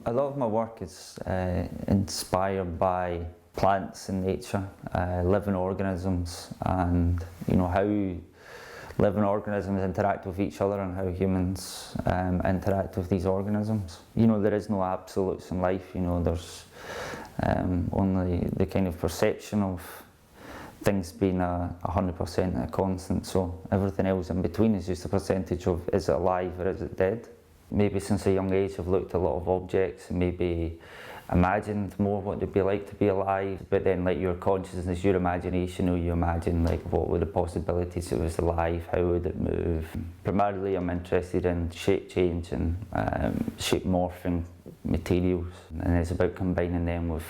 A lot of my work is inspired by plants and nature, living organisms, and how living organisms interact with each other and how humans interact with these organisms. There is no absolutes in life. There's only the kind of perception of things being 100% a constant, so everything else in between is just a percentage of, is it alive or is it dead? Maybe since a young age I've looked at a lot of objects and maybe imagined more what it'd be like to be alive, but then like your consciousness, your imagination, you imagine like what were the possibilities if it was alive, how would it move. Primarily I'm interested in shape change and shape morphing materials, and it's about combining them with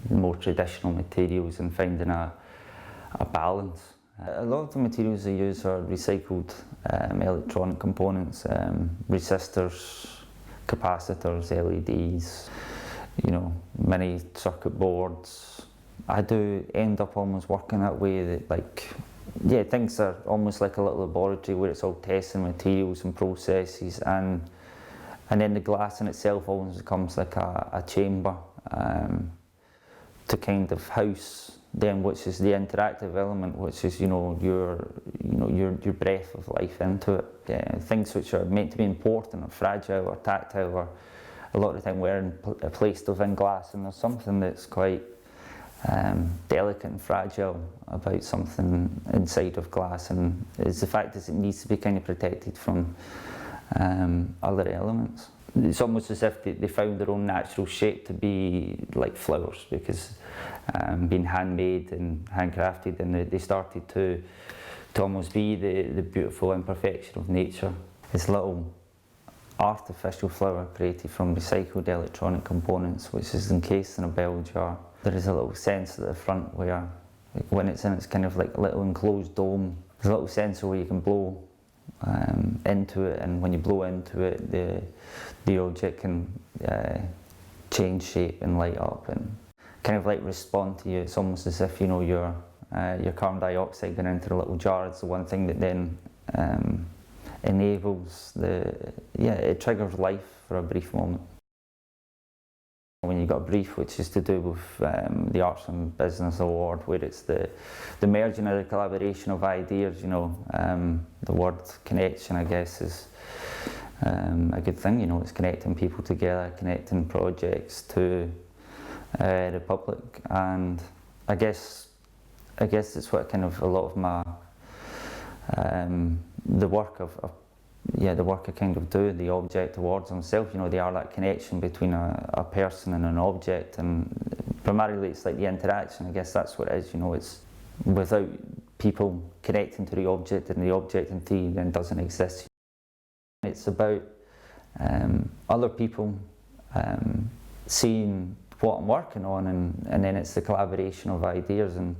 more traditional materials and finding a balance. A lot of the materials I use are recycled electronic components, resistors, capacitors, LEDs, mini circuit boards. I do end up almost working that way, that things are almost like a little laboratory where it's all testing materials and processes, and then the glass in itself almost becomes like a chamber to kind of house then, which is the interactive element, which is your breath of life into it. Things which are meant to be important or fragile or tactile or a lot of the time we're placed within glass, and there's something that's quite delicate and fragile about something inside of glass, and it's the fact that it needs to be kind of protected from other elements. It's almost as if they found their own natural shape to be like flowers, because being handmade and handcrafted, and they started to almost be the beautiful imperfection of nature. This little artificial flower created from recycled electronic components, which is encased in a bell jar. There is a little sensor at the front where, when it's in its kind of like little enclosed dome, there's a little sensor where you can blow into it, and when you blow into it, the object can change shape and light up and kind of like respond to you. It's almost as if your carbon dioxide going into a little jar is the one thing that then enables it triggers life for a brief moment. When you've got a brief which is to do with the Arts and Business Award, where it's the merging or the collaboration of ideas, the word connection, I guess, is a good thing. It's connecting people together, connecting projects to the public, and I guess it's what kind of a lot of my the work I kind of do, the object awards themselves, they are that connection between a person and an object, and primarily it's like the interaction. I guess that's what it is. It's without people connecting to the object, and the object in theory then doesn't exist. It's about other people seeing what I'm working on, and then it's the collaboration of ideas, and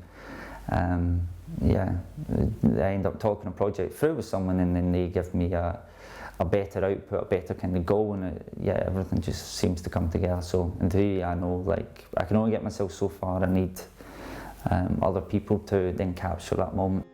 I end up talking a project through with someone, and then they give me a better output, a better kind of goal, and everything just seems to come together. So in theory, I know I can only get myself so far. I need other people to then capture that moment.